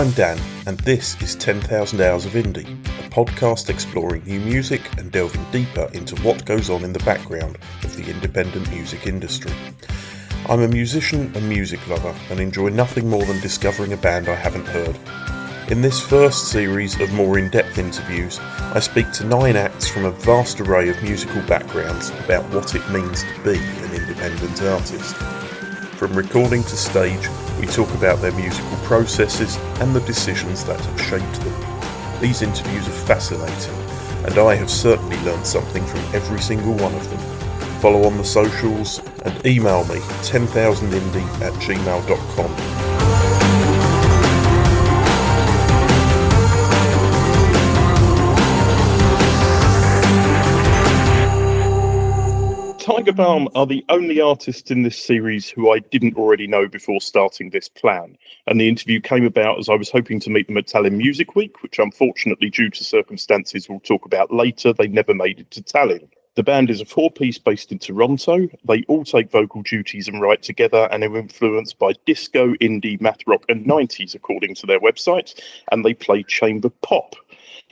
I'm Dan, and this is 10,000 Hours of Indie, a podcast exploring new music and delving deeper into what goes on in the background of the independent music industry. I'm a musician and music lover and enjoy nothing more than discovering a band I haven't heard. In this first series of more in-depth interviews, I speak to 9 acts from a vast array of musical backgrounds about what it means to be an independent artist. From recording to stage, we talk about their musical processes and the decisions that have shaped them. These interviews are fascinating, and I have certainly learned something from every single one of them. Follow on the socials and email me 10,000indie@gmail.com. Tiger Balme are the only artists in this series who I didn't already know before starting this plan, and the interview came about as I was hoping to meet them at Tallinn Music Week, which unfortunately, due to circumstances we'll talk about later, they never made it to Tallinn. The band is a 4-piece based in Toronto. They all take vocal duties and write together and are influenced by disco, indie, math rock and 90s according to their website, and they play chamber pop.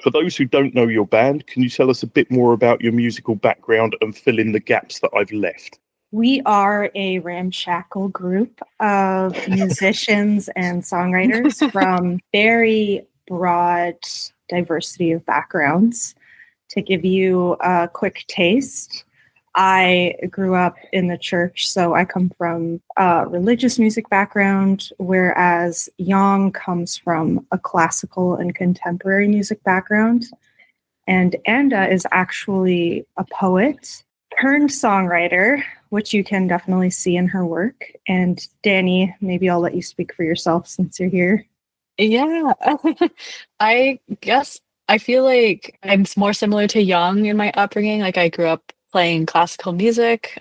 For those who don't know your band, can you tell us a bit more about your musical background and fill in the gaps that I've left? We are a ramshackle group of musicians and songwriters from very broad diversity of backgrounds. To give you a quick taste, I grew up in the church, so I come from a religious music background, whereas Yang comes from a classical and contemporary music background. And Anda is actually a poet turned songwriter, which you can definitely see in her work. And Danny, maybe I'll let you speak for yourself since you're here. Yeah, I guess I feel like I'm more similar to Young in my upbringing. Like I grew up playing classical music.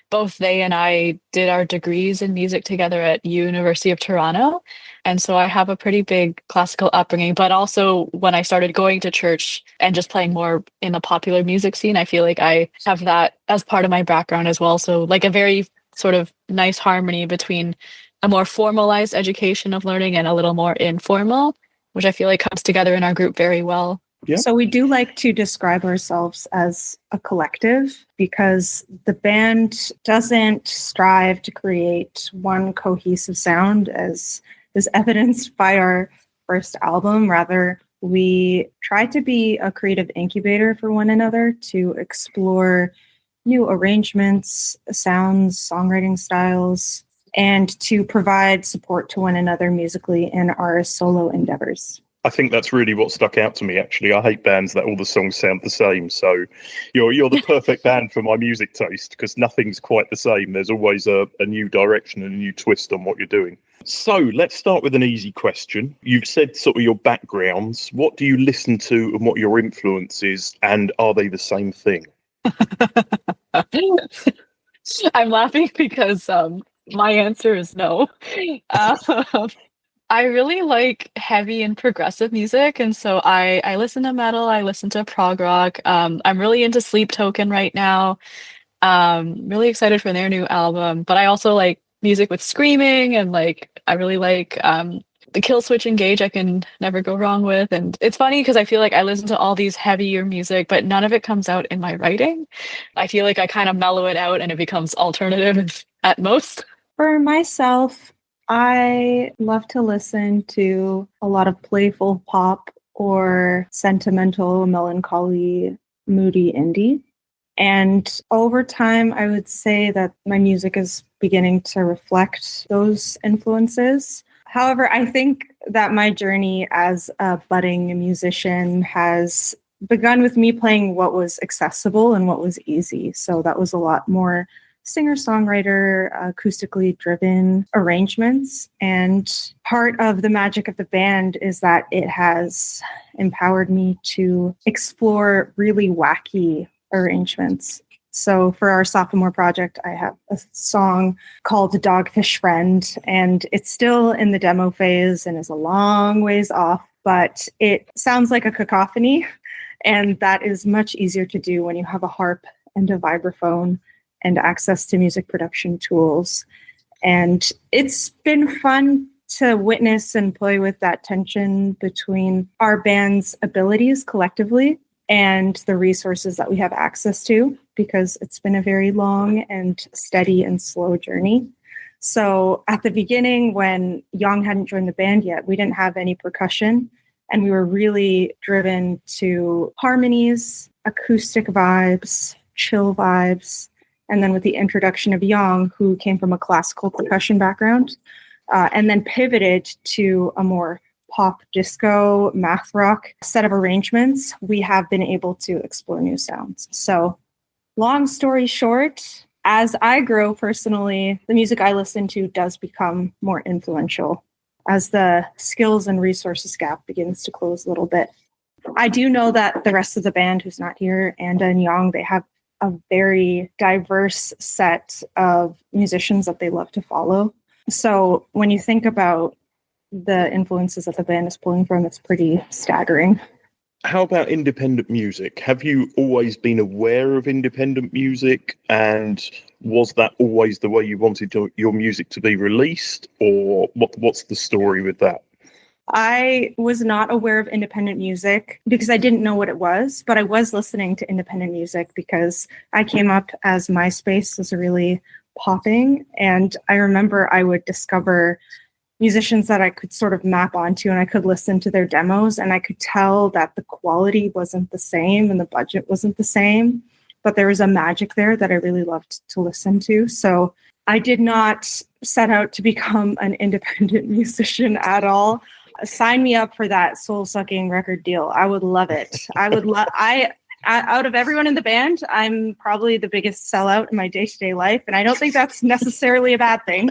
Both they and I did our degrees in music together at University of Toronto. And so I have a pretty big classical upbringing, but also when I started going to church and just playing more in the popular music scene, I feel like I have that as part of my background as well. So like a very sort of nice harmony between a more formalized education of learning and a little more informal, which I feel like comes together in our group very well. Yeah. So we do like to describe ourselves as a collective because the band doesn't strive to create one cohesive sound as is evidenced by our first album. Rather, we try to be a creative incubator for one another to explore new arrangements, sounds, songwriting styles, and to provide support to one another musically in our solo endeavors. I think that's really what stuck out to me, actually. I hate bands that all the songs sound the same. So you're the perfect band for my music taste because nothing's quite the same. There's always a new direction and a new twist on what you're doing. So let's start with an easy question. You've said sort of your backgrounds. What do you listen to and what your influence is? And are they the same thing? I'm laughing because my answer is no. I really like heavy and progressive music, and so I listen to metal, I listen to prog rock. I'm really into Sleep Token right now. Really excited for their new album, but I also like music with screaming, and like I really like the Kill Switch Engage. I can never go wrong with, and it's funny because I feel like I listen to all these heavier music, but none of it comes out in my writing. I feel like I kind of mellow it out, and it becomes alternative at most. For myself, I love to listen to a lot of playful pop or sentimental, melancholy, moody indie. And over time, I would say that my music is beginning to reflect those influences. However, I think that my journey as a budding musician has begun with me playing what was accessible and what was easy. So that was a lot more singer-songwriter, acoustically driven arrangements. And part of the magic of the band is that it has empowered me to explore really wacky arrangements. So for our sophomore project, I have a song called Dogfish Friend, and it's still in the demo phase and is a long ways off, but it sounds like a cacophony. And that is much easier to do when you have a harp and a vibraphone and access to music production tools. And it's been fun to witness and play with that tension between our band's abilities collectively and the resources that we have access to, because it's been a very long and steady and slow journey. So at the beginning, when Young hadn't joined the band yet, we didn't have any percussion, and we were really driven to harmonies, acoustic vibes, chill vibes. And then with the introduction of Young, who came from a classical percussion background, and then pivoted to a more pop, disco, math rock set of arrangements, we have been able to explore new sounds. So long story short, as I grow personally, the music I listen to does become more influential as the skills and resources gap begins to close a little bit. I do know that the rest of the band who's not here, Anda and Young, they have a very diverse set of musicians that they love to follow. So when you think about the influences that the band is pulling from, it's pretty staggering. How about independent music? Have you always been aware of independent music, and was that always the way you wanted your music to be released, or what's the story with that? I was not aware of independent music because I didn't know what it was, but I was listening to independent music because I came up as MySpace was really popping, and I remember I would discover musicians that I could sort of map onto, and I could listen to their demos, and I could tell that the quality wasn't the same and the budget wasn't the same, but there was a magic there that I really loved to listen to. So I did not set out to become an independent musician at all. Sign me up for that soul-sucking record deal. I would love it. I out of everyone in the band, I'm probably the biggest sellout in my day-to-day life, and I don't think that's necessarily a bad thing.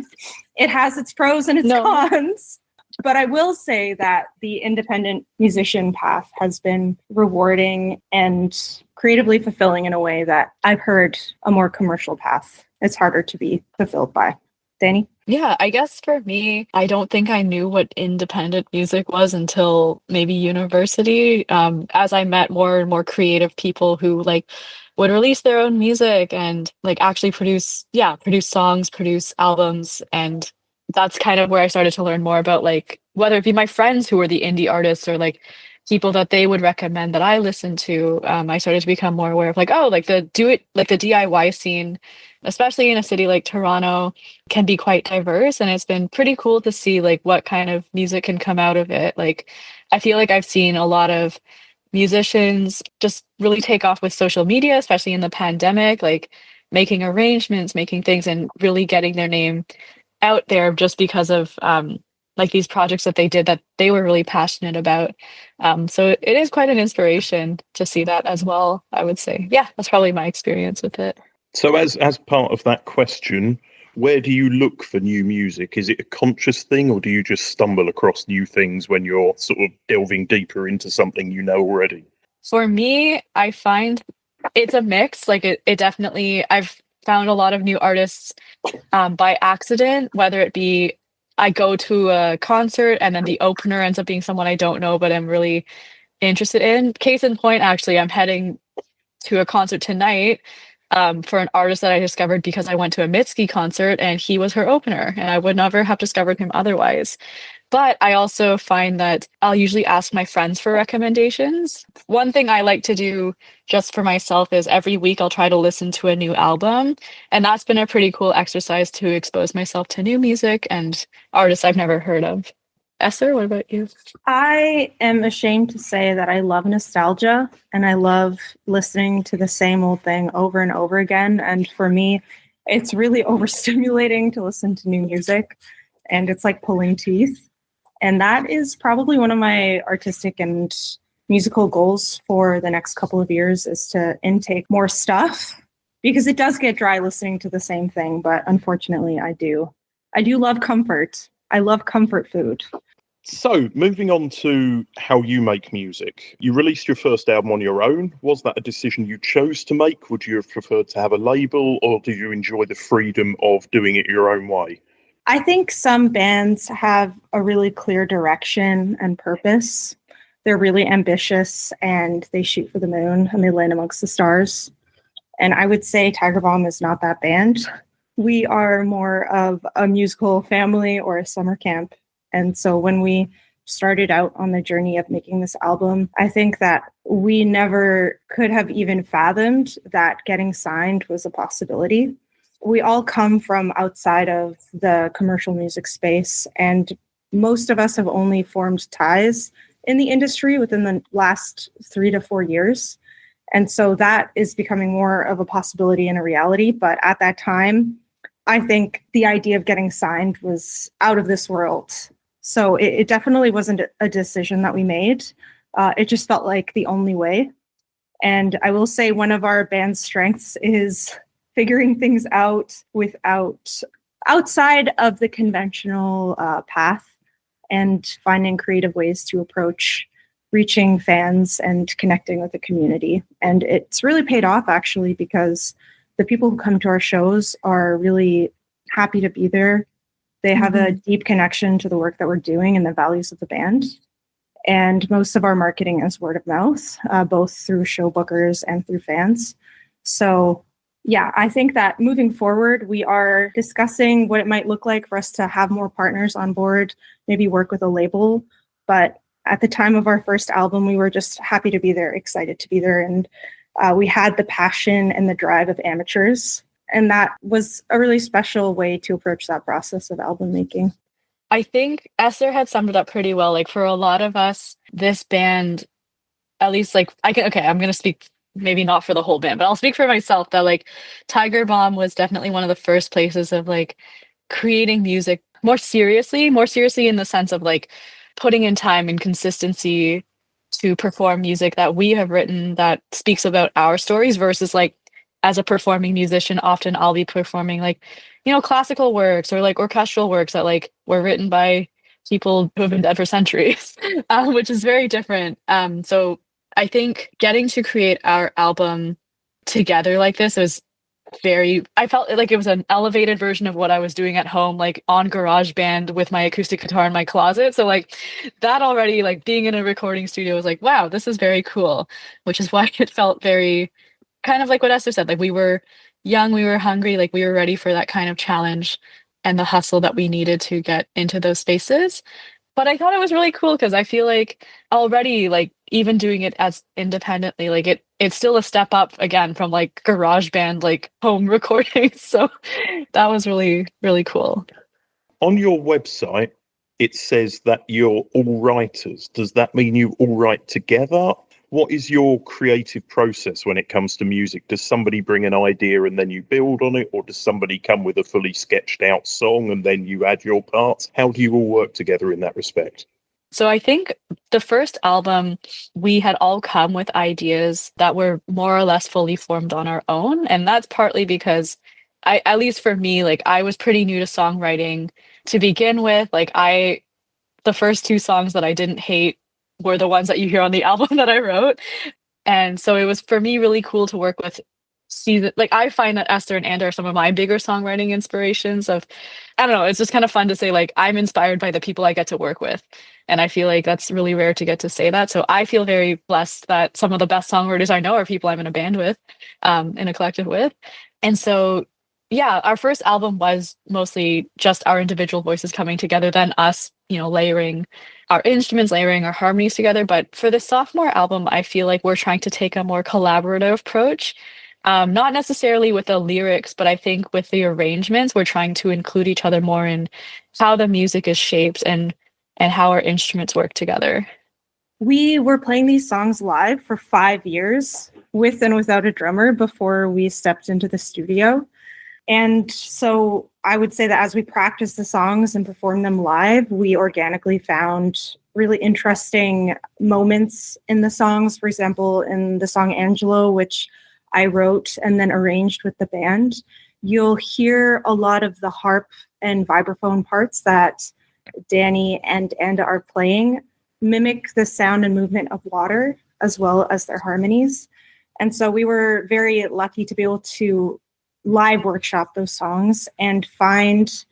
It has its pros and its cons. But I will say that the independent musician path has been rewarding and creatively fulfilling in a way that I've heard a more commercial path is harder to be fulfilled by. Danny? Yeah, I guess for me, I don't think I knew what independent music was until maybe university. As I met more and more creative people who like would release their own music and like actually produce songs, produce albums. And that's kind of where I started to learn more about like whether it be my friends who were the indie artists or like people that they would recommend that I listened to. I started to become more aware of like, oh, like the DIY scene, especially in a city like Toronto, can be quite diverse, and it's been pretty cool to see like what kind of music can come out of it. Like I feel like I've seen a lot of musicians just really take off with social media, especially in the pandemic, like making arrangements, making things, and really getting their name out there just because of like these projects that they did that they were really passionate about. So it is quite an inspiration to see that as well, I would say. Yeah, that's probably my experience with it. So as part of that question, where do you look for new music? Is it a conscious thing, or do you just stumble across new things when you're sort of delving deeper into something you know already? For me, I find it's a mix. Like it definitely, I've found a lot of new artists by accident, whether it be I go to a concert and then the opener ends up being someone I don't know, but I'm really interested in. Case in point, actually, I'm heading to a concert tonight for an artist that I discovered because I went to a Mitski concert and he was her opener, and I would never have discovered him otherwise. But I also find that I'll usually ask my friends for recommendations. One thing I like to do just for myself is every week I'll try to listen to a new album. And that's been a pretty cool exercise to expose myself to new music and artists I've never heard of. Esther, what about you? I am ashamed to say that I love nostalgia, and I love listening to the same old thing over and over again. And for me, it's really overstimulating to listen to new music, and it's like pulling teeth. And that is probably one of my artistic and musical goals for the next couple of years, is to intake more stuff, because it does get dry listening to the same thing. But unfortunately, I do love comfort. I love comfort food. So moving on to how you make music. You released your first album on your own. Was that a decision you chose to make? Would you have preferred to have a label, or did you enjoy the freedom of doing it your own way? I think some bands have a really clear direction and purpose. They're really ambitious and they shoot for the moon and they land amongst the stars. And I would say Tiger Balm is not that band. We are more of a musical family or a summer camp And so when we started out on the journey of making this album, I think that we never could have even fathomed that getting signed was a possibility. We all come from outside of the commercial music space, and most of us have only formed ties in the industry within the last 3 to 4 years. And so that is becoming more of a possibility and a reality. But at that time, I think the idea of getting signed was out of this world. So it definitely wasn't a decision that we made. It just felt like the only way. And I will say one of our band's strengths is figuring things out outside of the conventional path, and finding creative ways to approach reaching fans and connecting with the community. And it's really paid off, actually, because the people who come to our shows are really happy to be there. They have a deep connection to the work that we're doing and the values of the band. And most of our marketing is word of mouth, both through show bookers and through fans. So yeah, I think that moving forward, we are discussing what it might look like for us to have more partners on board, maybe work with a label. But at the time of our first album, we were just happy to be there, excited to be there. And we had the passion and the drive of amateurs. And that was a really special way to approach that process of album making. I think Esther had summed it up pretty well. Like for a lot of us, this band, at least like I'm going to speak maybe not for the whole band, but I'll speak for myself that like Tiger Bomb was definitely one of the first places of like creating music more seriously in the sense of like putting in time and consistency to perform music that we have written that speaks about our stories versus like as a performing musician, often I'll be performing like, classical works or like orchestral works that like were written by people who have been dead for centuries, which is very different. So I think getting to create our album together like this was I felt like it was an elevated version of what I was doing at home, like on GarageBand with my acoustic guitar in my closet. So like that already, like being in a recording studio was like, wow, this is very cool, which is why it felt very kind of like what Esther said, like we were young, we were hungry, like we were ready for that kind of challenge and the hustle that we needed to get into those spaces. But I thought it was really cool because I feel like already, like even doing it as independently, like it's still a step up again from like GarageBand, like home recordings. So that was really, really cool. On your website, it says that you're all writers. Does that mean you all write together? What is your creative process when it comes to music? Does somebody bring an idea and then you build on it? Or does somebody come with a fully sketched out song and then you add your parts? How do you all work together in that respect? So I think the first album, we had all come with ideas that were more or less fully formed on our own. And that's partly because at least for me, like I was pretty new to songwriting to begin with. Like the first 2 songs that I didn't hate were the ones that you hear on the album that I wrote. And so it was for me really cool to work with like I find that Esther and Anna are some of my bigger songwriting inspirations of, I don't know, it's just kind of fun to say like I'm inspired by the people I get to work with. And I feel like that's really rare to get to say that. So I feel very blessed that some of the best songwriters I know are people I'm in a band with, in a collective with. And so yeah, our first album was mostly just our individual voices coming together, then us, layering our instruments, layering our harmonies together. But for the sophomore album, I feel like we're trying to take a more collaborative approach. Not necessarily with the lyrics, but I think with the arrangements, we're trying to include each other more in how the music is shaped and how our instruments work together. We were playing these songs live for 5 years with and without a drummer before we stepped into the studio. And so I would say that as we practiced the songs and performed them live, we organically found really interesting moments in the songs. For example, in the song Angelo, which I wrote and then arranged with the band, you'll hear a lot of the harp and vibraphone parts that Danny and Anda are playing mimic the sound and movement of water as well as their harmonies. And so we were very lucky to be able to live workshop those songs and find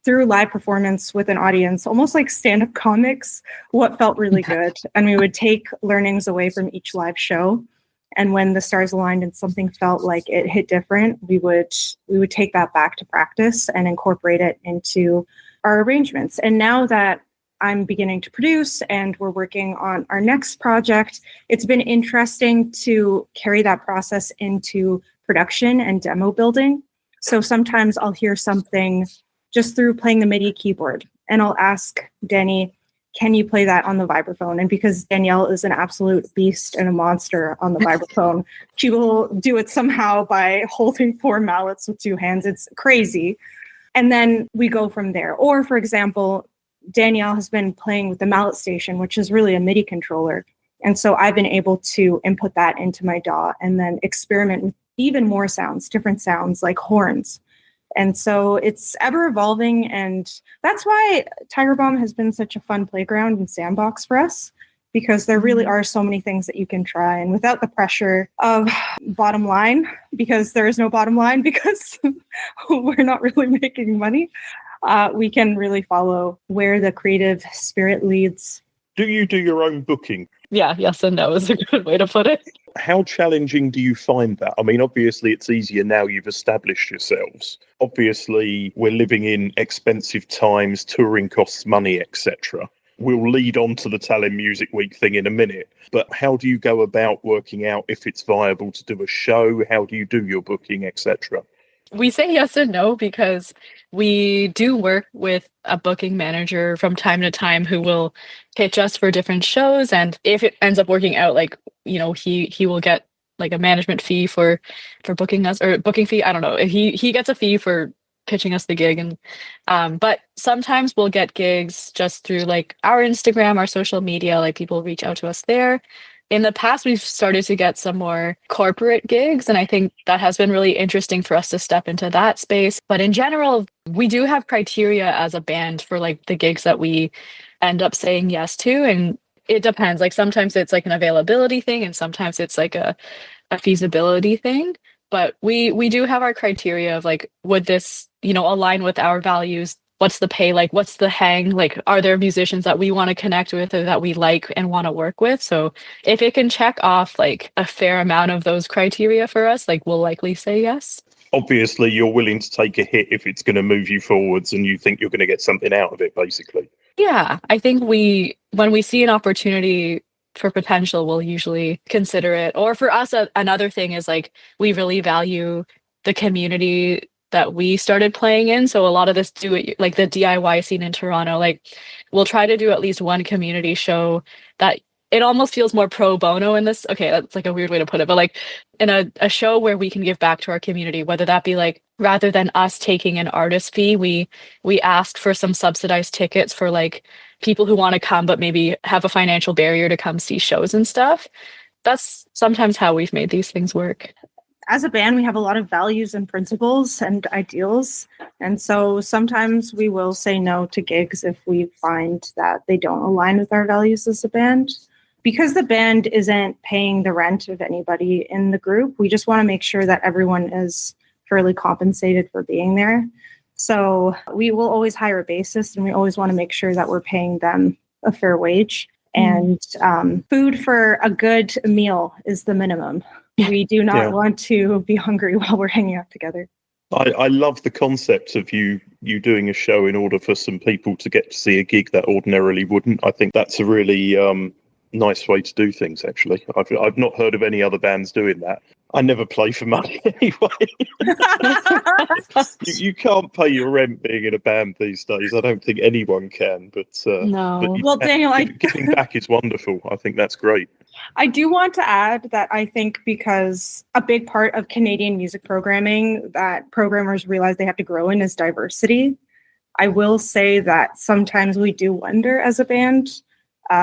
through live performance with an audience, almost like stand-up comics, what felt really good. And we would take learnings away from each live show. And when the stars aligned and something felt like it hit different, we would take that back to practice and incorporate it into our arrangements. And now that I'm beginning to produce and we're working on our next project, it's been interesting to carry that process into production and demo building. So sometimes I'll hear something just through playing the MIDI keyboard, and I'll ask Danny, can you play that on the vibraphone? And because Danielle is an absolute beast and a monster on the vibraphone, she will do it somehow by holding 4 mallets with 2 hands. It's crazy. And then we go from there. Or, for example, Danielle has been playing with the mallet station, which is really a MIDI controller. And so I've been able to input that into my DAW and then experiment with even more sounds, different sounds like horns. And so it's ever evolving. And that's why Tiger Balm has been such a fun playground and sandbox for us, because there really are so many things that you can try. And without the pressure of bottom line, because there is no bottom line, because we're not really making money, we can really follow where the creative spirit leads. Do you do your own booking? Yeah, yes and no is a good way to put it. How challenging do you find that? I mean, obviously it's easier now you've established yourselves. Obviously, we're living in expensive times, touring costs money, etc. We'll lead on to the Tallinn Music Week thing in a minute. But how do you go about working out if it's viable to do a show? How do you do your booking, etc.? We say yes and no because we do work with a booking manager from time to time who will pitch us for different shows. And if it ends up working out, like, you know, he will get like a management fee for booking us, or booking fee. I don't know. He gets a fee for pitching us the gig. And but sometimes we'll get gigs just through like our Instagram, our social media, like people reach out to us there. In the past, we've started to get some more corporate gigs, and I think that has been really interesting for us to step into that space. But in general, we do have criteria as a band for like the gigs that we end up saying yes to, and it depends. Like sometimes it's like an availability thing, and sometimes it's like a feasibility thing. But we do have our criteria of like, would this, you know, align with our values? What's the pay like? What's the hang? Like, are there musicians that we want to connect with or that we like and want to work with? So if it can check off like a fair amount of those criteria for us, like we'll likely say yes. Obviously, you're willing to take a hit if it's going to move you forwards and you think you're going to get something out of it, basically. Yeah, I think when we see an opportunity for potential, we'll usually consider it. Or for us, another thing is like we really value the community that we started playing in. So a lot of this like the DIY scene in Toronto, like we'll try to do at least one community show that it almost feels more pro bono in this. Okay, that's like a weird way to put it, but like in a show where we can give back to our community, whether that be like rather than us taking an artist fee, we ask for some subsidized tickets for like people who want to come but maybe have a financial barrier to come see shows and stuff. That's sometimes how we've made these things work. As a band, we have a lot of values and principles and ideals. And so sometimes we will say no to gigs if we find that they don't align with our values as a band. Because the band isn't paying the rent of anybody in the group, we just want to make sure that everyone is fairly compensated for being there. So we will always hire a bassist, and we always want to make sure that we're paying them a fair wage. And food for a good meal is the minimum. We do not want to be hungry while we're hanging out together. I love the concept of you doing a show in order for some people to get to see a gig that ordinarily wouldn't. I think that's a really nice way to do things, actually. I've not heard of any other bands doing that. I never play for money anyway. you can't pay your rent being in a band these days. I don't think anyone can. But no. Well, Daniel, giving back is wonderful. I think that's great. I do want to add that I think because a big part of Canadian music programming that programmers realize they have to grow in is diversity. I will say that sometimes we do wonder as a band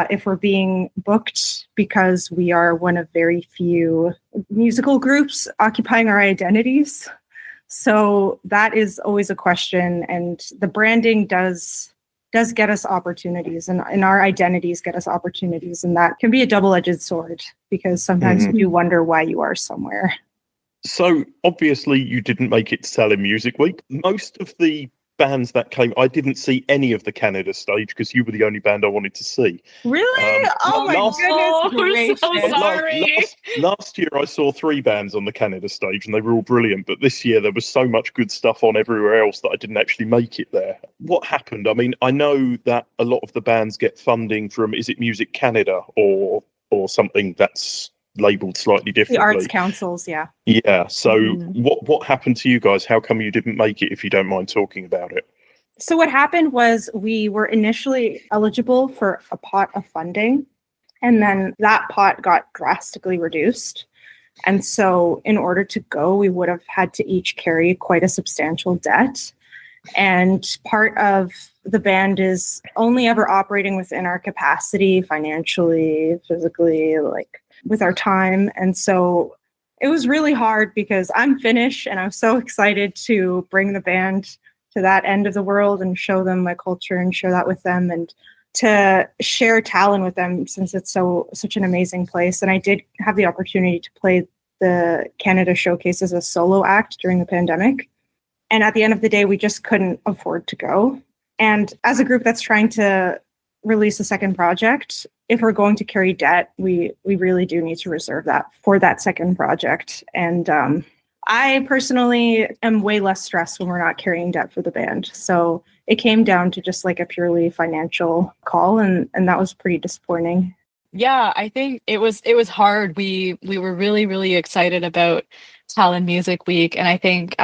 if we're being booked because we are one of very few musical groups occupying our identities. So that is always a question, and the branding does get us opportunities, and our identities get us opportunities, and that can be a double-edged sword because sometimes you wonder why you are somewhere. So obviously you didn't make it to Tallinn Music Week. Most of the bands that came. I didn't see any of the Canada stage because you were the only band I wanted to see. Really? Oh my goodness so gracious. sorry. Last year I saw 3 bands on the Canada stage and they were all brilliant, but this year there was so much good stuff on everywhere else that I didn't actually make it there. What happened? I mean, I know that a lot of the bands get funding from, is it Music Canada or something that's labelled slightly The differently? arts councils, yeah. Yeah, so what happened to you guys? How come you didn't make it, if you don't mind talking about it? So what happened was we were initially eligible for a pot of funding, and then that pot got drastically reduced. And so in order to go, we would have had to each carry quite a substantial debt. And part of the band is only ever operating within our capacity financially, physically, like with our time. And so it was really hard because I'm Finnish and I'm so excited to bring the band to that end of the world and show them my culture and share that with them and to share Tallinn with them since it's such an amazing place. And I did have the opportunity to play the Canada Showcase as a solo act during the pandemic. And at the end of the day, we just couldn't afford to go. And as a group that's trying to release a second project, if we're going to carry debt, we really do need to reserve that for that second project. And I personally am way less stressed when we're not carrying debt for the band. So it came down to just like a purely financial call, and that was pretty disappointing. Yeah, I think it was hard. We were really, really excited about Tallinn Music Week, and I think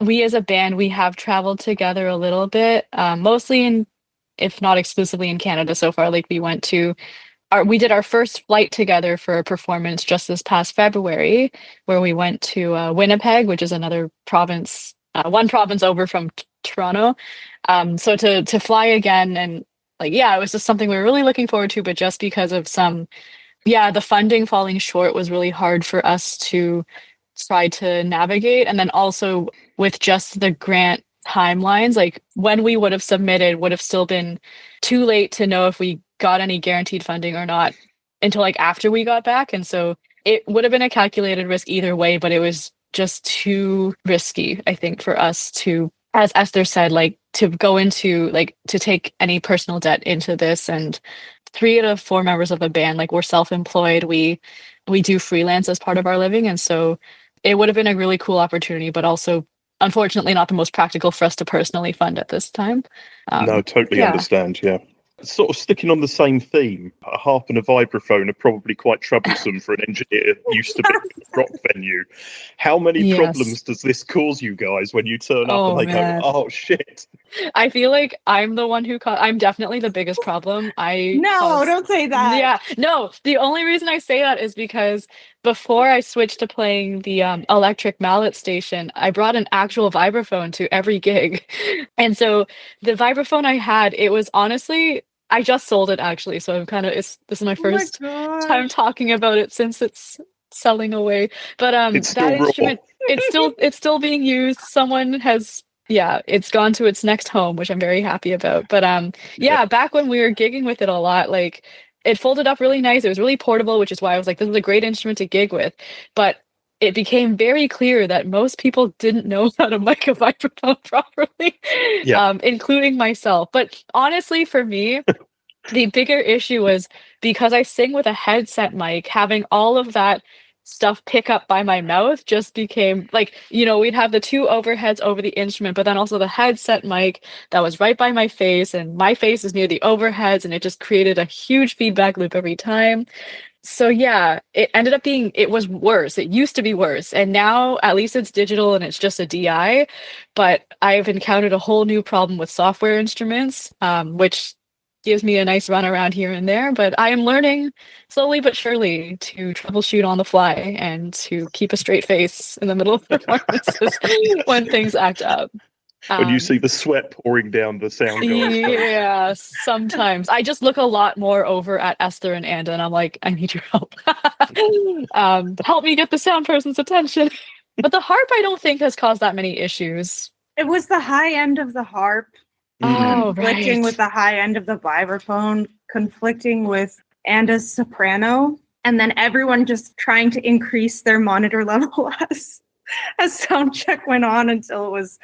we as a band, we have traveled together a little bit, mostly in, if not exclusively in Canada so far. Like we did our first flight together for a performance just this past February, where we went to Winnipeg, which is another province, one province over from Toronto. So to fly again, and like, yeah, it was just something we were really looking forward to, but just because of the funding falling short was really hard for us to try to navigate. And then also with just the grant timelines, like when we would have submitted would have still been too late to know if we got any guaranteed funding or not until like after we got back. And so it would have been a calculated risk either way, but it was just too risky, I think, for us to, as Esther said, like to go into, like to take any personal debt into this. And 3 out of 4 members of the band, like, we're self-employed. We do freelance as part of our living. And so it would have been a really cool opportunity, but also unfortunately not the most practical for us to personally fund at this time. No, totally understand. Yeah. Sort of sticking on the same theme, a harp and a vibraphone are probably quite troublesome for an engineer used to be a rock venue. How many problems does this cause you guys when you turn up and they go, oh shit? I feel like I'm the one I'm definitely the biggest problem. Don't say that. Yeah, no, the only reason I say that is because before I switched to playing the electric mallet station, I brought an actual vibraphone to every gig. And so the vibraphone I had, it was honestly, I just sold it actually. So I'm this is my first time talking about it since it's selling away. But it's that instrument, it's still being used. Someone has, it's gone to its next home, which I'm very happy about. But back when we were gigging with it a lot, like, it folded up really nice. It was really portable, which is why I was like, this is a great instrument to gig with. But it became very clear that most people didn't know how to mic a vibraphone properly, including myself. But honestly, for me, the bigger issue was because I sing with a headset mic, having all of that stuff pick up by my mouth just became like, we'd have the 2 overheads over the instrument, but then also the headset mic that was right by my face, and my face is near the overheads, and it just created a huge feedback loop every time. So it ended up it was worse. It used to be worse. And now at least it's digital and it's just a DI. But I've encountered a whole new problem with software instruments, which gives me a nice run around here and there. But I am learning slowly but surely to troubleshoot on the fly and to keep a straight face in the middle of performances when things act up. When you see the sweat pouring down the sound guy's face. Yeah, sometimes. I just look a lot more over at Esther and Anda, and I'm like, I need your help. Help me get the sound person's attention. But the harp, I don't think, has caused that many issues. It was the high end of the harp conflicting with the high end of the vibraphone, conflicting with Anda's soprano, and then everyone just trying to increase their monitor level as sound check went on until it was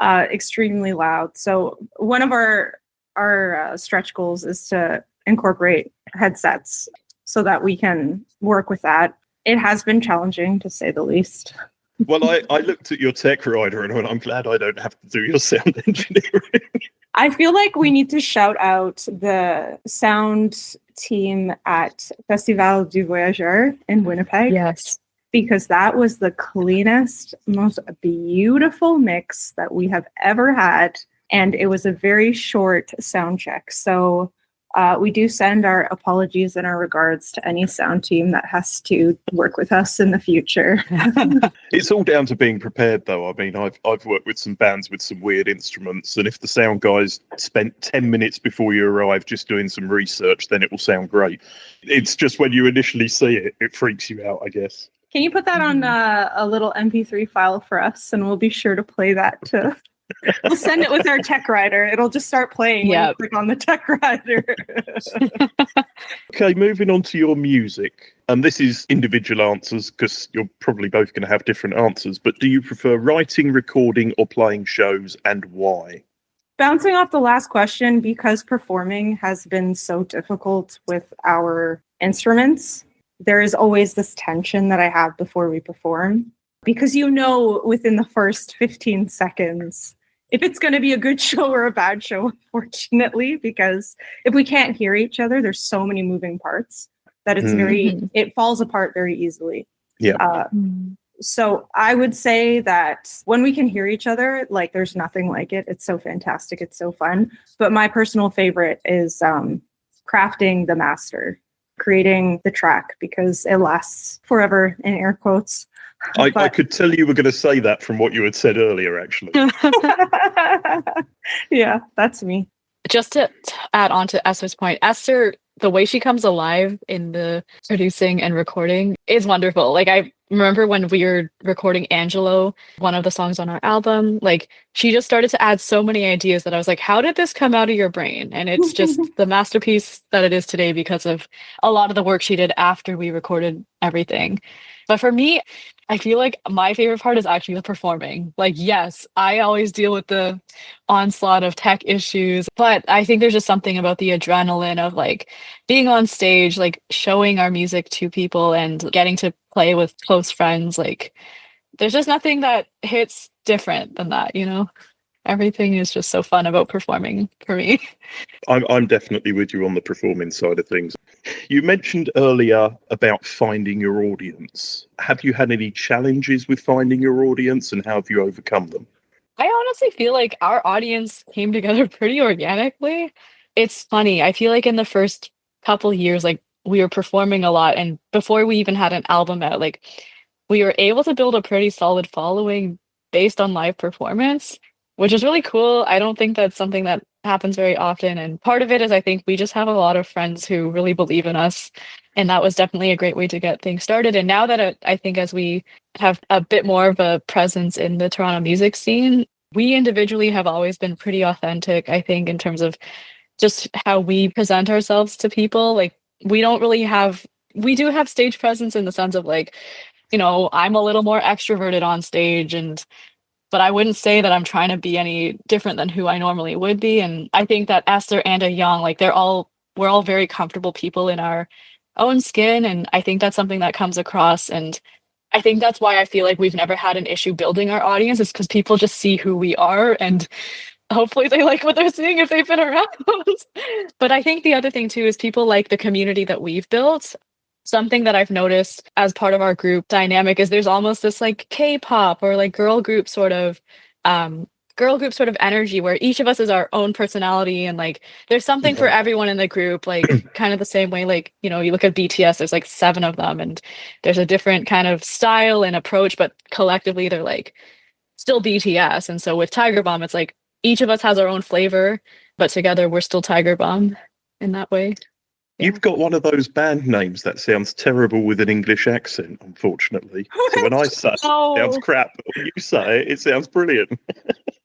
extremely loud. So one of our stretch goals is to incorporate headsets so that we can work with that. It has been challenging, to say the least. Well, I looked at your tech rider and went, I'm glad I don't have to do your sound engineering. I feel like we need to shout out the sound team at Festival du Voyageur in Winnipeg. Yes. Because that was the cleanest, most beautiful mix that we have ever had. And it was a very short sound check. So we do send our apologies and our regards to any sound team that has to work with us in the future. It's all down to being prepared, though. I mean, I've worked with some bands with some weird instruments, and if the sound guys spent 10 minutes before you arrive just doing some research, then it will sound great. It's just when you initially see it, it freaks you out, I guess. Can you put that on a little MP3 file for us, and we'll be sure to play that too. We'll send it with our tech rider. It'll just start playing when you click on the tech rider. Okay, moving on to your music. And this is individual answers because you're probably both going to have different answers. But do you prefer writing, recording, or playing shows, and why? Bouncing off the last question, because performing has been so difficult with our instruments, there is always this tension that I have before we perform. Because within the first 15 seconds, if it's going to be a good show or a bad show, unfortunately, because if we can't hear each other, there's so many moving parts that it falls apart very easily. Yeah. So I would say that when we can hear each other, like there's nothing like it. It's so fantastic. It's so fun. But my personal favorite is crafting the master, creating the track, because it lasts forever, in air quotes. I could tell you were going to say that from what you had said earlier, actually. Yeah, that's me. Just to add on to Esther's point, Esther, the way she comes alive in the producing and recording is wonderful. Like, I remember when we were recording Angelo, one of the songs on our album, like she just started to add so many ideas that I was like, how did this come out of your brain? And it's just the masterpiece that it is today because of a lot of the work she did after we recorded everything. But for me, I feel like my favorite part is actually the performing. Like, yes, I always deal with the onslaught of tech issues, but I think there's just something about the adrenaline of like being on stage, like showing our music to people and getting to play with close friends. Like, there's just nothing that hits different than that, Everything is just so fun about performing for me. I'm definitely with you on the performing side of things. You mentioned earlier about finding your audience. Have you had any challenges with finding your audience, and how have you overcome them? I honestly feel like our audience came together pretty organically. It's funny. I feel like in the first couple years, like we were performing a lot, and before we even had an album out, like we were able to build a pretty solid following based on live performance, which is really cool. I don't think that's something that happens very often. And part of it is I think we just have a lot of friends who really believe in us. And that was definitely a great way to get things started. And now that I think as we have a bit more of a presence in the Toronto music scene, we individually have always been pretty authentic, I think, in terms of just how we present ourselves to people. Like, we do have stage presence in the sense of like, I'm a little more extroverted on stage, but I wouldn't say that I'm trying to be any different than who I normally would be. And I think that Esther and Young, like we're all very comfortable people in our own skin. And I think that's something that comes across. And I think that's why I feel like we've never had an issue building our audience, is because people just see who we are and hopefully they like what they're seeing if they've been around. But I think the other thing too is people like the community that we've built. Something that I've noticed as part of our group dynamic is there's almost this like K-pop or like girl group sort of energy where each of us is our own personality, and like there's something for everyone in the group, like kind of the same way, like, you look at BTS, there's like 7 of them and there's a different kind of style and approach, but collectively they're like still BTS. And so with Tiger Bomb, it's like each of us has our own flavor, but together we're still Tiger Bomb in that way. You've got one of those band names that sounds terrible with an English accent, unfortunately. So when I say it sounds crap, but when you say it, it sounds brilliant.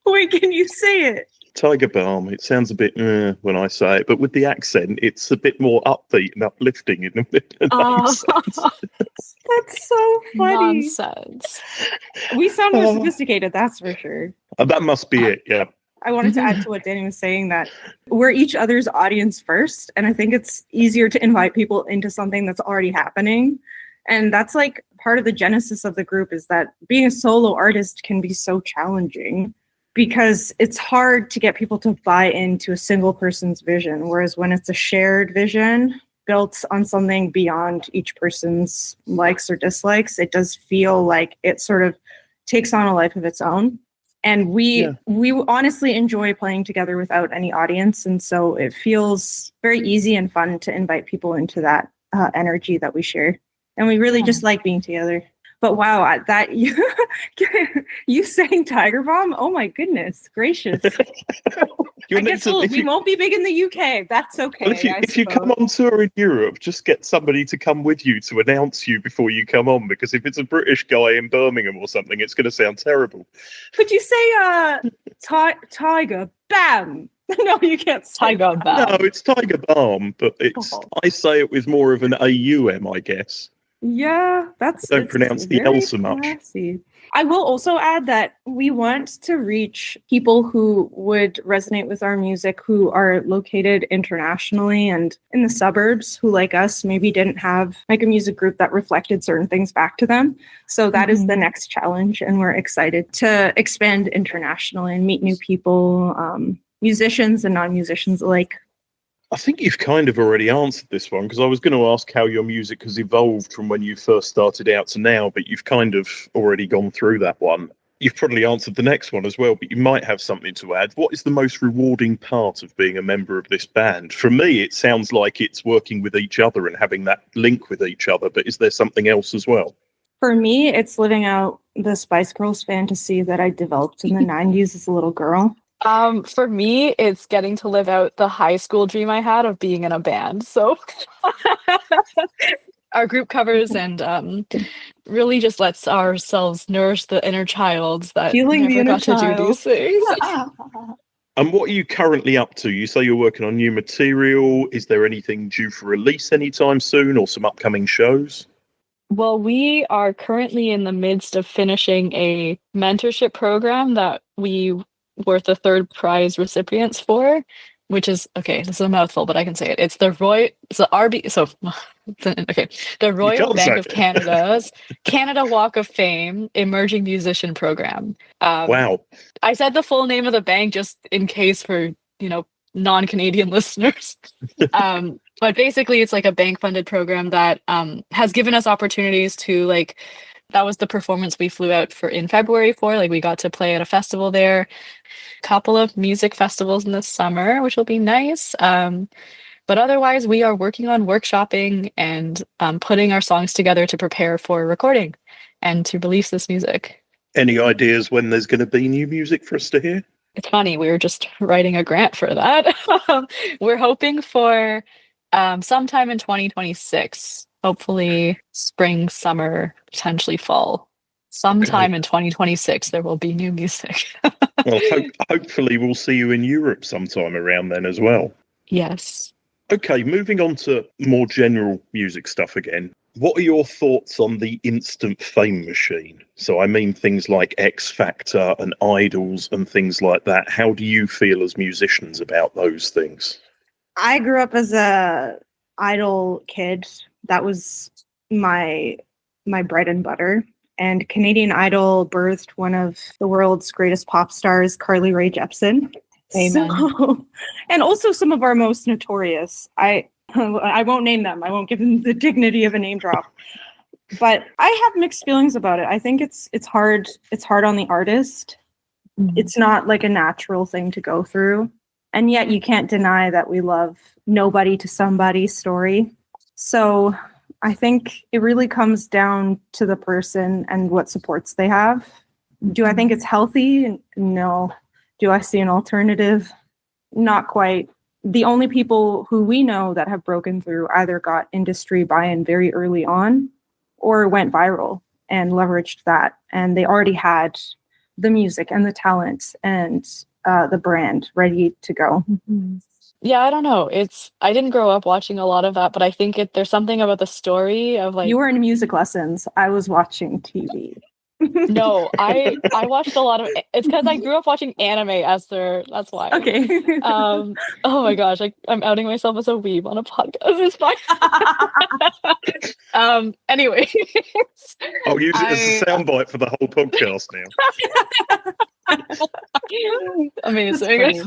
Wait, can you say it? Tiger Balm. It sounds a bit when I say it, but with the accent, it's a bit more upbeat and uplifting in a Oh, That's so funny. nonsense. We sound more sophisticated, that's for sure. That must be it, yeah. I wanted to add to what Danny was saying, that we're each other's audience first. And I think it's easier to invite people into something that's already happening. And that's like part of the genesis of the group, is that being a solo artist can be so challenging because it's hard to get people to buy into a single person's vision. Whereas when it's a shared vision built on something beyond each person's likes or dislikes, it does feel like it sort of takes on a life of its own. And we honestly enjoy playing together without any audience. And so it feels very easy and fun to invite people into that energy that we share. And we really just like being together. But wow, that you saying Tiger Bomb? Oh my goodness gracious. I guess we won't be big in the UK. That's okay. If you come on tour in Europe, just get somebody to come with you to announce you before you come on, because if it's a British guy in Birmingham or something, it's going to sound terrible. Could you say Tiger Bam? No, you can't say Tiger Balm. No, it's Tiger Balm, but I say it with more of an AUM, I guess. Yeah, I don't pronounce the L so much. Classy. I will also add that we want to reach people who would resonate with our music, who are located internationally and in the suburbs, who, like us, maybe didn't have like a music group that reflected certain things back to them. So that is the next challenge, and we're excited to expand internationally and meet new people, musicians and non-musicians alike. I think you've kind of already answered this one, because I was going to ask how your music has evolved from when you first started out to now, but you've kind of already gone through that one. You've probably answered the next one as well, but you might have something to add. What is the most rewarding part of being a member of this band? For me, it sounds like it's working with each other and having that link with each other, but is there something else as well? For me, it's living out the Spice Girls fantasy that I developed in the 90s as a little girl. For me, it's getting to live out the high school dream I had of being in a band. So our group covers and really just lets ourselves nourish the inner child that Healing never got to do these things. And what are you currently up to? You say you're working on new material. Is there anything due for release anytime soon, or some upcoming shows? Well, we are currently in the midst of finishing a mentorship program that we were the third prize recipients for, which is, okay, this is a mouthful, but I can say it. It's the Royal Bank of Canada's Canada Walk of Fame Emerging Musician Program. Wow. I said the full name of the bank just in case for, non-Canadian listeners. But basically it's like a bank-funded program that has given us opportunities to, like, that was the performance we flew out for in February for. Like, we got to play at a festival there, a couple of music festivals in the summer, which will be nice. But otherwise, we are working on workshopping and putting our songs together to prepare for recording and to release this music. Any ideas when there's going to be new music for us to hear? It's funny, we were just writing a grant for that. We're hoping for sometime in 2026. Hopefully spring, summer, potentially fall. Sometime in 2026, there will be new music. Well, hopefully we'll see you in Europe sometime around then as well. Yes. Okay, moving on to more general music stuff again. What are your thoughts on the instant fame machine? So I mean things like X Factor and Idols and things like that. How do you feel as musicians about those things? I grew up as a Idol kid. That was my bread and butter. And Canadian Idol birthed one of the world's greatest pop stars, Carly Rae Jepsen. Amen. So, and also some of our most notorious. I won't name them. I won't give them the dignity of a name drop. But I have mixed feelings about it. I think it's hard. It's hard on the artist. Mm-hmm. It's not like a natural thing to go through. And yet you can't deny that we love nobody to somebody story. So I think it really comes down to the person and what supports they have. Do I think it's healthy? No. Do I see an alternative? Not quite. The only people who we know that have broken through either got industry buy-in very early on or went viral and leveraged that. And they already had the music and the talent and the brand ready to go. Mm-hmm. Yeah, I don't know. I didn't grow up watching a lot of that, but I think there's something about the story of like. You were in music lessons. I was watching TV. No, I watched a lot of. It's because I grew up watching anime that's why. Okay. Oh my gosh, I'm outing myself as a weeb on a podcast. It's fine. Anyway. I'll use it as a soundbite for the whole podcast now. Amazing.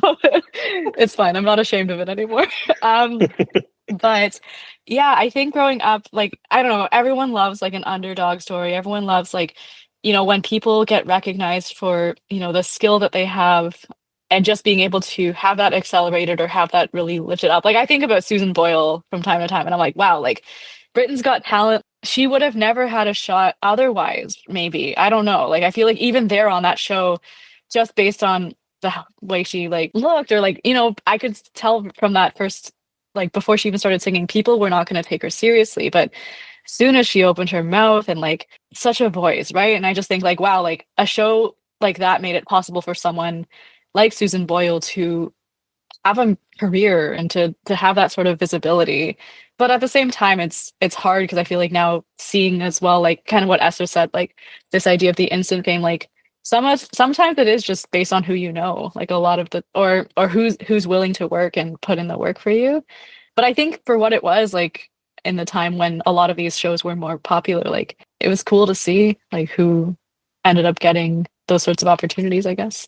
It's fine. I'm not ashamed of it anymore. But yeah, I think growing up, like, I don't know, everyone loves like an underdog story. Everyone loves like, when people get recognized for, the skill that they have and just being able to have that accelerated or have that really lifted up. Like I think about Susan Boyle from time to time and I'm like, wow, like Britain's Got Talent. She would have never had a shot otherwise, maybe. I don't know. Like I feel like even there on that show, just based on the way she like looked or like, I could tell from that first, like before she even started singing, people were not going to take her seriously. But as soon as she opened her mouth and like such a voice, right? And I just think like, wow, like a show like that made it possible for someone like Susan Boyle to have a career and to have that sort of visibility. But at the same time, it's hard because I feel like now seeing as well, like kind of what Esther said, like this idea of the instant fame, like sometimes it is just based on who you know, like a lot of the or who's willing to work and put in the work for you. But I think for what it was, like in the time when a lot of these shows were more popular, like it was cool to see like who ended up getting those sorts of opportunities, I guess.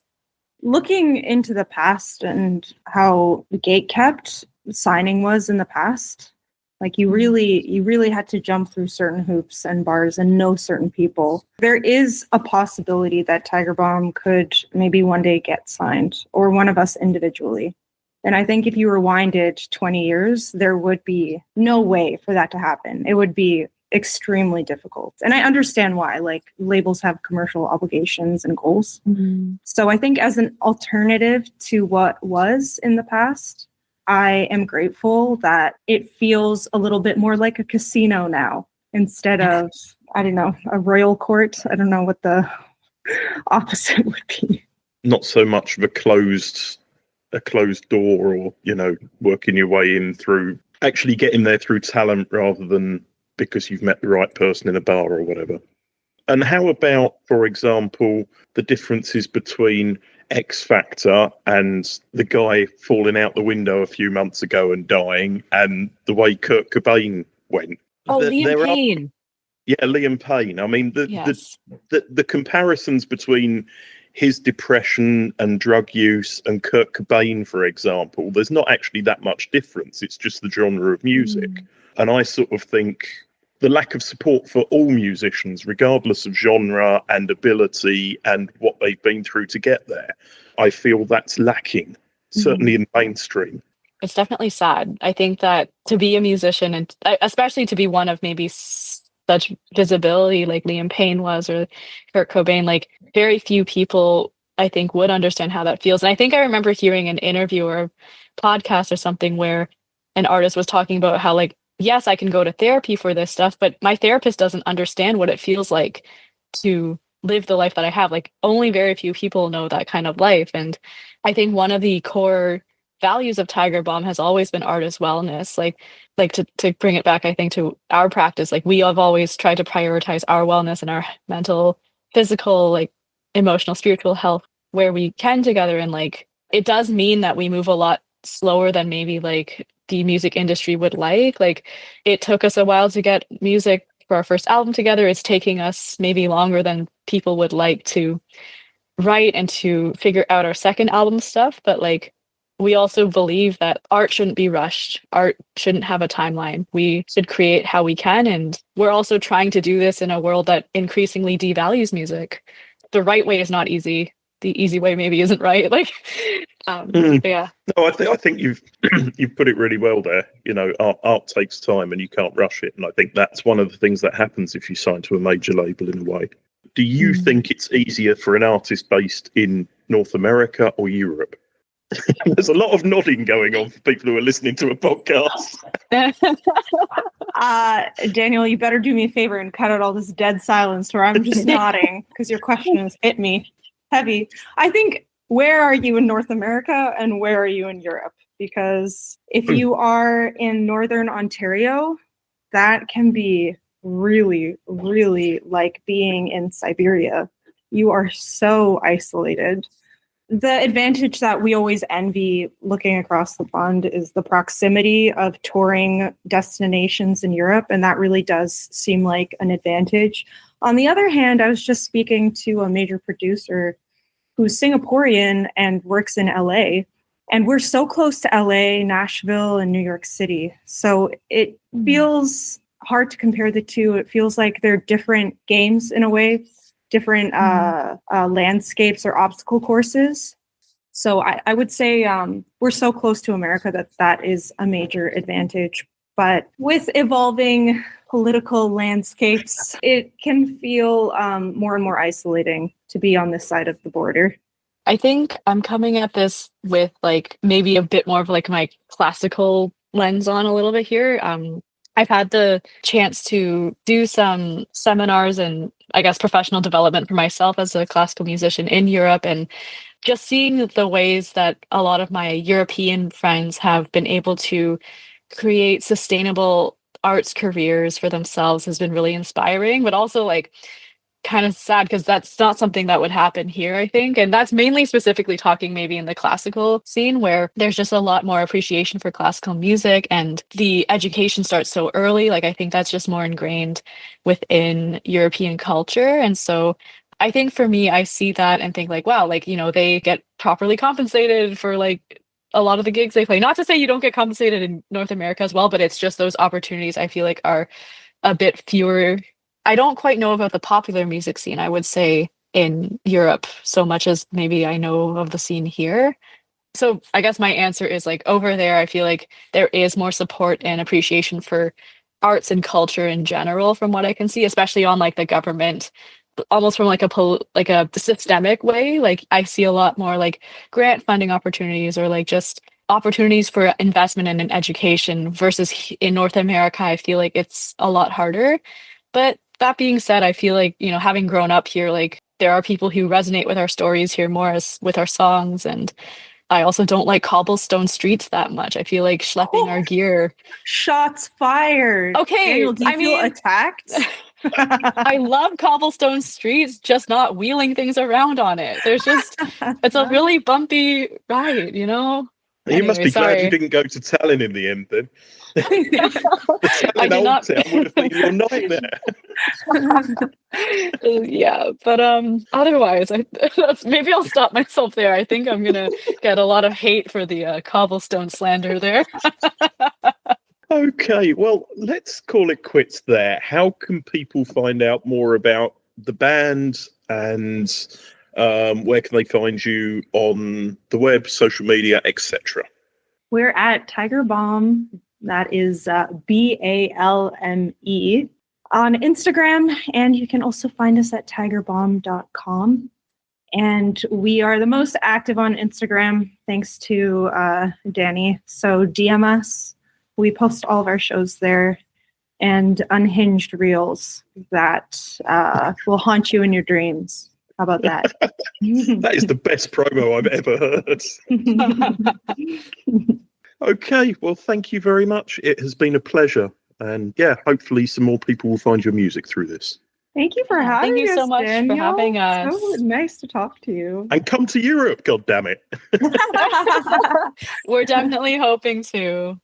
Looking into the past and how gate-kept signing was in the past, like you really had to jump through certain hoops and bars and know certain people. There is a possibility that Tiger Balm could maybe one day get signed, or one of us individually. And I think if you rewind it 20 years, there would be no way for that to happen. It would be extremely difficult. And I understand why, like labels have commercial obligations and goals. Mm-hmm. So I think as an alternative to what was in the past, I am grateful that it feels a little bit more like a casino now instead of, I don't know, a royal court. I don't know what the opposite would be. Not so much of a closed door or, working your way in through actually getting there through talent rather than because you've met the right person in a bar or whatever. And how about, for example, the differences between X Factor and the guy falling out the window a few months ago and dying, and the way Kurt Cobain went? Liam Payne. Liam Payne. I mean, Yes. the comparisons between his depression and drug use and Kurt Cobain, for example, there's not actually that much difference. It's just the genre of music. And I sort of think the lack of support for all musicians, regardless of genre and ability and what they've been through to get there, I feel that's lacking, certainly in mainstream. It's definitely sad. I think that to be a musician, and especially to be one of maybe such visibility like Liam Payne was or Kurt Cobain, like very few people I think would understand how that feels. And I think I remember hearing an interview or a podcast or something where an artist was talking about how like, yes, I can go to therapy for this stuff, but my therapist doesn't understand what it feels like to live the life that I have. Like only very few people know that kind of life. And I think one of the core values of Tiger Balm has always been artist wellness. Like to bring it back, I think, to our practice, like we have always tried to prioritize our wellness and our mental, physical, like emotional, spiritual health where we can together. And like, it does mean that we move a lot slower than maybe like the music industry would like it took us a while to get music for our first album together. It's taking us maybe longer than people would like to write and to figure out our second album stuff. But like, we also believe that art shouldn't be rushed. Art shouldn't have a timeline. We should create how we can. And we're also trying to do this in a world that increasingly devalues music. The right way is not easy. The easy way maybe isn't right. Like, yeah. No, I think you've put it really well there. Art takes time and you can't rush it. And I think that's one of the things that happens if you sign to a major label in a way. Do you think it's easier for an artist based in North America or Europe? There's a lot of nodding going on for people who are listening to a podcast. Daniel, you better do me a favor and cut out all this dead silence where I'm just nodding because your question has hit me heavy. I think where are you in North America and where are you in Europe? Because if you are in Northern Ontario, that can be really, really like being in Siberia. You are so isolated. The advantage that we always envy looking across the pond is the proximity of touring destinations in Europe, and that really does seem like an advantage. On the other hand, I was just speaking to a major producer who's Singaporean and works in LA, and we're so close to LA, Nashville, and New York City. So it feels hard to compare the two. It feels like they're different games in a way, different landscapes or obstacle courses. So I would say we're so close to America that is a major advantage. But with evolving political landscapes, it can feel more and more isolating to be on this side of the border. I think I'm coming at this with like maybe a bit more of like my classical lens on a little bit here. I've had the chance to do some seminars and I guess professional development for myself as a classical musician in Europe, and just seeing the ways that a lot of my European friends have been able to create sustainable arts careers for themselves has been really inspiring, but also like kind of sad because that's not something that would happen here, I think. And that's mainly specifically talking maybe in the classical scene where there's just a lot more appreciation for classical music and the education starts so early. Like I think that's just more ingrained within European culture. And so I think for me, I see that and think like, wow, like, you know, they get properly compensated for like a lot of the gigs they play. Not to say you don't get compensated in North America as well, but it's just those opportunities I feel like are a bit fewer. I don't quite know about the popular music scene, I would say, in Europe so much as maybe I know of the scene here. So I guess my answer is like over there, I feel like there is more support and appreciation for arts and culture in general from what I can see, especially on like the government, almost from like a systemic way. Like I see a lot more like grant funding opportunities or like just opportunities for investment in an education versus in North America, I feel like it's a lot harder. But that being said, I feel like, you know, having grown up here, like there are people who resonate with our stories here more as with our songs. And I also don't like cobblestone streets that much. I feel like schlepping our gear. Shots fired. Okay. Daniel, do you feel attacked? I love cobblestone streets, just not wheeling things around on it. There's just, it's a really bumpy ride, you know? You must be glad you didn't go to Tallinn in the end then. The Tallinn Old Town would have been your nightmare. Yeah, but otherwise, maybe I'll stop myself there. I think I'm gonna get a lot of hate for the cobblestone slander there. Okay, well, let's call it quits there. How can people find out more about the band and where can they find you on the web, social media, etc.? We're at Tiger Balme. That is Balme on Instagram. And you can also find us at tigerbalme.com. And we are the most active on Instagram, thanks to Danny. So DM us. We post all of our shows there and unhinged reels that will haunt you in your dreams. How about that? That is the best promo I've ever heard. Okay, well, thank you very much. It has been a pleasure. And yeah, hopefully some more people will find your music through this. Thank you for having us. Thank you so much Daniel. for having us. So nice to talk to you. And come to Europe, goddammit. We're definitely hoping to.